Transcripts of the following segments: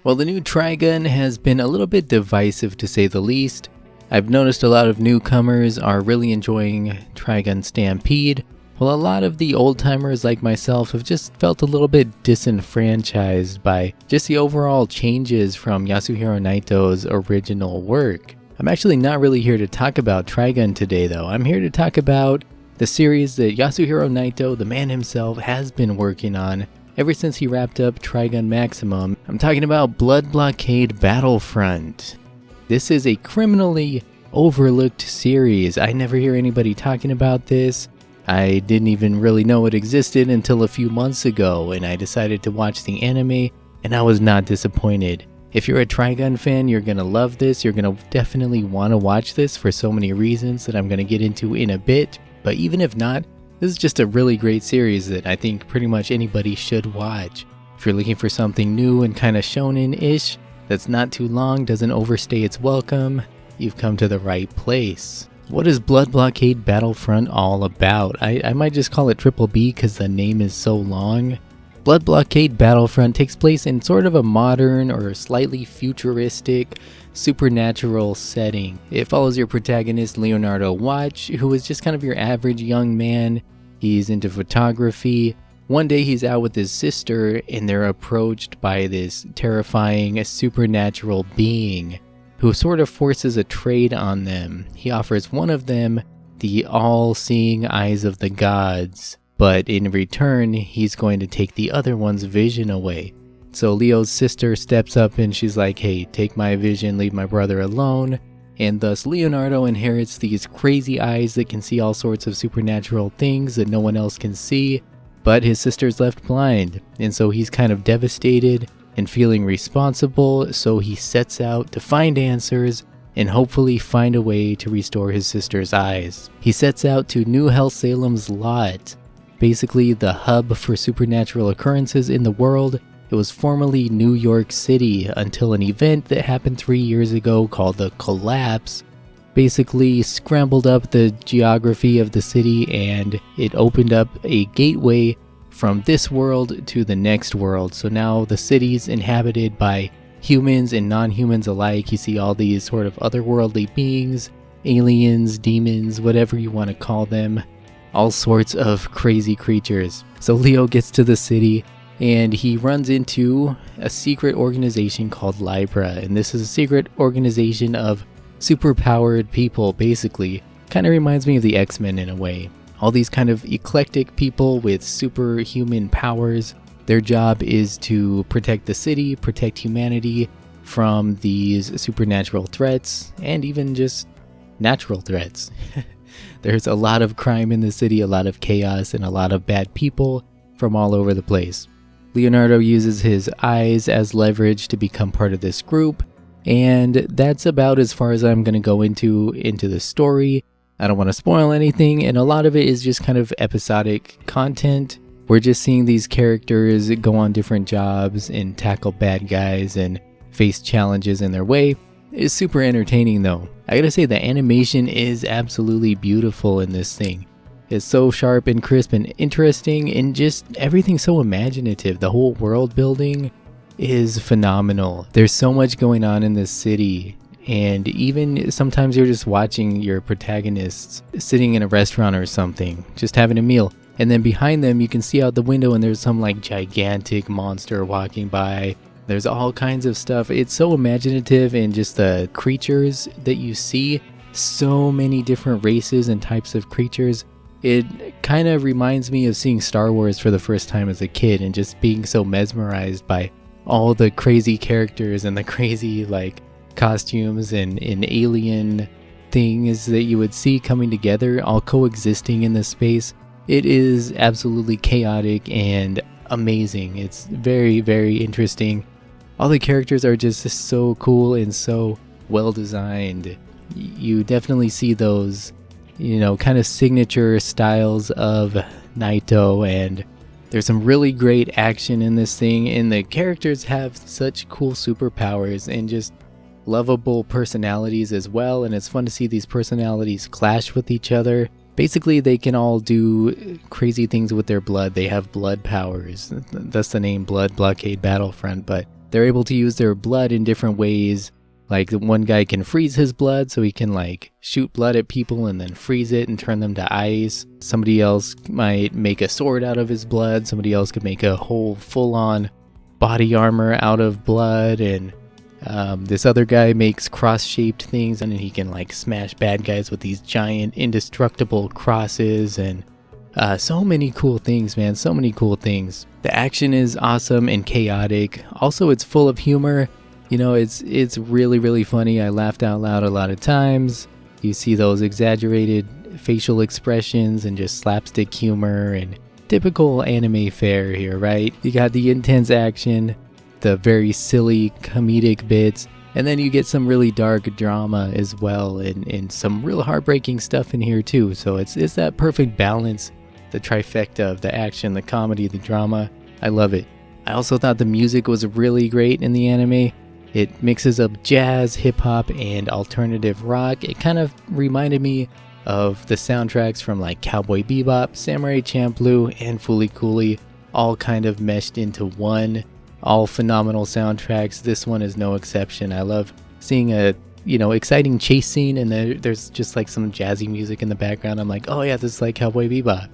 Well, the new Trigun has been a little bit divisive to say the least. I've noticed a lot of newcomers are really enjoying Trigun Stampede, while a lot of the old-timers like myself have just felt a little bit disenfranchised by just the overall changes from Yasuhiro Nightow's original work. I'm actually not really here to talk about Trigun today though. I'm here to talk about the series that Yasuhiro Nightow, the man himself, has been working on ever since he wrapped up Trigun Maximum. I'm talking about Blockade Battlefront. This is a criminally overlooked series. I never hear anybody talking about this. I didn't even really know it existed until a few months ago, and I decided to watch the anime, and I was not disappointed. If you're a Trigun fan, you're gonna love this. You're gonna definitely want to watch this for so many reasons that I'm gonna get into in a bit. But even if not, this is just a really great series that I think pretty much anybody should watch. If you're looking for something new and kind of shonen-ish, that's not too long, doesn't overstay its welcome, you've come to the right place. What is Blockade Battlefront all about? I might just call it Triple B because the name is so long. Blockade Battlefront takes place in sort of a modern or slightly futuristic supernatural setting. It follows your protagonist Leonardo Watch, who is just kind of your average young man. He's into photography. One day he's out with his sister and they're approached by this terrifying supernatural being who sort of forces a trade on them. He offers one of them the all-seeing eyes of the gods, but in return he's going to take the other one's vision away. So Leo's sister steps up and she's like, hey, take my vision, leave my brother alone. And thus Leonardo inherits these crazy eyes that can see all sorts of supernatural things that no one else can see, but his sister's left blind. And so he's kind of devastated and feeling responsible, so he sets out to find answers and hopefully find a way to restore his sister's eyes. He sets out to New Hell Salem's Lot, basically the hub for supernatural occurrences in the world. It was formerly New York City until an event that happened 3 years ago called the Collapse basically scrambled up the geography of the city, and it opened up a gateway from this world to the next world. So now the city's inhabited by humans and non-humans alike. You see all these sort of otherworldly beings, aliens, demons, whatever you want to call them, all sorts of crazy creatures. So Leo gets to the city and he runs into a secret organization called Libra, and this is a secret organization of superpowered people, basically. Kind of reminds me of the X-Men in a way. All these kind of eclectic people with superhuman powers. Their job is to protect the city, protect humanity from these supernatural threats, and even just natural threats. There's a lot of crime in the city, a lot of chaos, and a lot of bad people from all over the place. Leonardo uses his eyes as leverage to become part of this group, and that's about as far as I'm going to go into the story. I don't want to spoil anything, and a lot of it is just kind of episodic content. We're just seeing these characters go on different jobs and tackle bad guys and face challenges in their way. It's super entertaining though. I gotta say the animation is absolutely beautiful in this thing. It's so sharp and crisp and interesting, and just everything so imaginative. The whole world building is phenomenal. There's so much going on in this city, and even sometimes you're just watching your protagonists sitting in a restaurant or something, just having a meal, and then behind them you can see out the window and there's some like gigantic monster walking by. There's all kinds of stuff. It's so imaginative, and just the creatures that you see, so many different races and types of creatures. It kind of reminds me of seeing Star Wars for the first time as a kid and just being so mesmerized by all the crazy characters and the crazy like costumes and alien things that you would see coming together, all coexisting in this space. It is absolutely chaotic and amazing. It's very, very interesting. All the characters are just so cool and so well designed. You definitely see those, kind of signature styles of Nightow, and there's some really great action in this thing, and the characters have such cool superpowers and just lovable personalities as well, and it's fun to see these personalities clash with each other. Basically, they can all do crazy things with their blood. They have blood powers. That's the name, Blockade Battlefront, but they're able to use their blood in different ways. Like the one guy can freeze his blood so he can like shoot blood at people and then freeze it and turn them to ice. Somebody else might make a sword out of his blood. Somebody else could make a whole full-on body armor out of blood. And this other guy makes cross-shaped things, and he can like smash bad guys with these giant indestructible crosses. And so many cool things, man. So many cool things. The action is awesome and chaotic. Also, it's full of humor. You know, it's really, really funny. I laughed out loud a lot of times. You see those exaggerated facial expressions and just slapstick humor and typical anime fare here, right? You got the intense action, the very silly comedic bits, and then you get some really dark drama as well, and some real heartbreaking stuff in here too. So it's that perfect balance, the trifecta of the action, the comedy, the drama. I love it. I also thought the music was really great in the anime. It mixes up jazz, hip-hop, and alternative rock. It kind of reminded me of the soundtracks from like Cowboy Bebop, Samurai Champloo, and Fooly Cooly, all kind of meshed into one. All phenomenal soundtracks. This one is no exception. I love seeing a exciting chase scene, and there's just like some jazzy music in the background. I'm like, oh yeah, this is like Cowboy Bebop.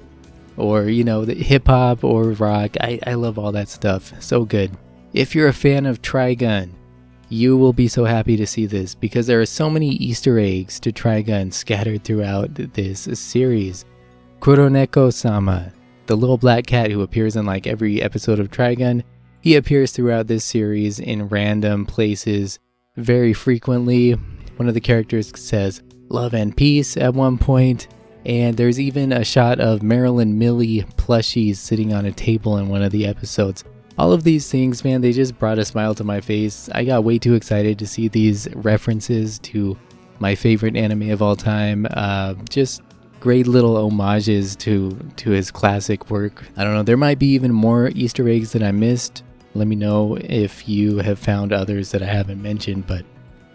Or, the hip-hop or rock. I love all that stuff. So good. If you're a fan of Trigun, you will be so happy to see this, because there are so many Easter eggs to Trigun scattered throughout this series. Kuroneko-sama, the little black cat who appears in like every episode of Trigun, he appears throughout this series in random places very frequently. One of the characters says love and peace at one point, and there's even a shot of Marilyn Millie plushies sitting on a table in one of the episodes. All of these things, man, they just brought a smile to my face. I got way too excited to see these references to my favorite anime of all time. Just great little homages to his classic work. I don't know, there might be even more Easter eggs that I missed. Let me know if you have found others that I haven't mentioned, but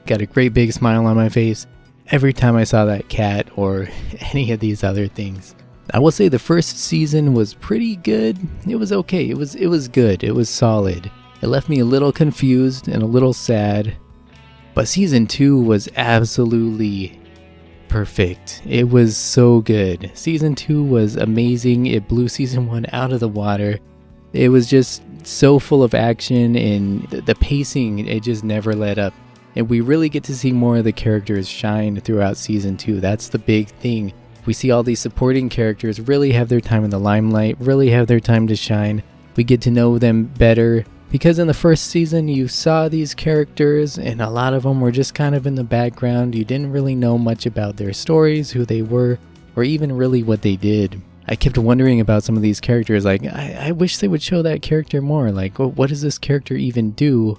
got a great big smile on my face every time I saw that cat or any of these other things. I will say the first season was pretty good. It was okay. It was good. It was solid. It left me a little confused and a little sad. But season 2 was absolutely perfect. It was so good. Season 2 was amazing. It blew season 1 out of the water. It was just so full of action, and the pacing, it just never let up. And we really get to see more of the characters shine throughout season 2. That's the big thing. We see all these supporting characters really have their time in the limelight, really have their time to shine. We get to know them better, because in the first season you saw these characters and a lot of them were just kind of in the background. You didn't really know much about their stories, who they were, or even really what they did. I kept wondering about some of these characters, like I wish they would show that character more. Like, what does this character even do?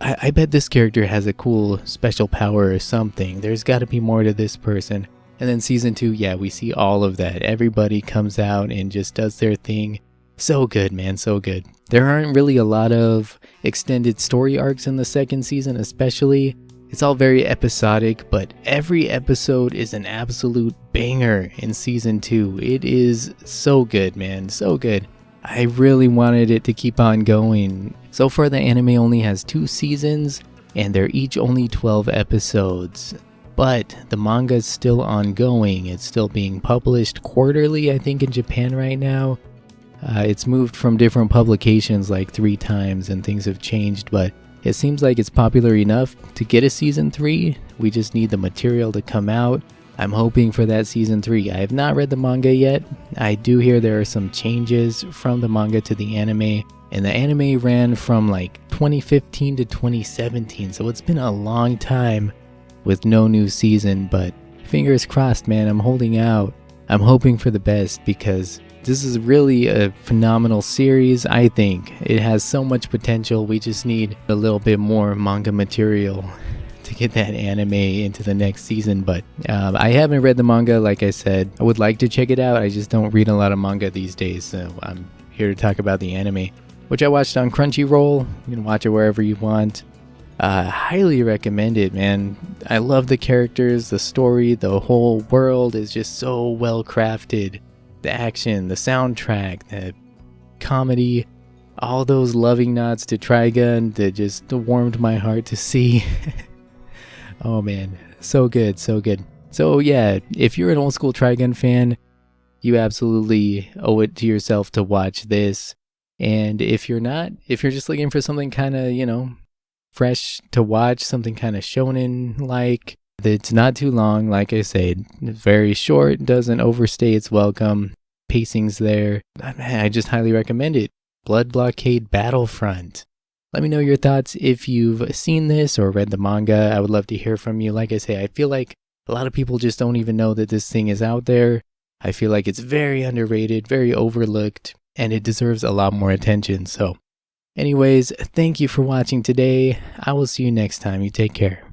I bet this character has a cool special power or something. There's got to be more to this person. And then season 2, yeah, we see all of that. Everybody comes out and just does their thing. So good, man, so good. There aren't really a lot of extended story arcs in the second season, especially. It's all very episodic, but every episode is an absolute banger in season 2. It is so good, man, so good. I really wanted it to keep on going. So far, the anime only has 2 seasons, and they're each only 12 episodes. But the manga is still ongoing. It's still being published quarterly, I think, in Japan right now. It's moved from different publications like 3 times, and things have changed, but it seems like it's popular enough to get a season 3. We just need the material to come out. I'm hoping for that season 3. I have not read the manga yet. I do hear there are some changes from the manga to the anime, and the anime ran from like 2015 to 2017, so it's been a long time with no new season, but fingers crossed, man. I'm holding out. I'm hoping for the best, because this is really a phenomenal series. I think it has so much potential. We just need a little bit more manga material to get that anime into the next season. But I haven't read the manga, like I said. I would like to check it out. I just don't read a lot of manga these days, so I'm here to talk about the anime, which I watched on Crunchyroll. You can watch it wherever you want. Highly recommend it, man. I love the characters, the story, the whole world is just so well crafted. The action, the soundtrack, the comedy, all those loving nods to Trigun that just warmed my heart to see. Oh man, so good, so good. So yeah, if you're an old school Trigun fan, you absolutely owe it to yourself to watch this. And if you're not, if you're just looking for something kind of, fresh to watch, something kind of shonen-like, that's not too long, like I said, very short, doesn't overstay its welcome, pacing's there, man, I just highly recommend it. Blockade Battlefront. Let me know your thoughts if you've seen this or read the manga. I would love to hear from you. Like I say, I feel like a lot of people just don't even know that this thing is out there. I feel like it's very underrated, very overlooked, and it deserves a lot more attention. So anyways, thank you for watching today. I will see you next time. You take care.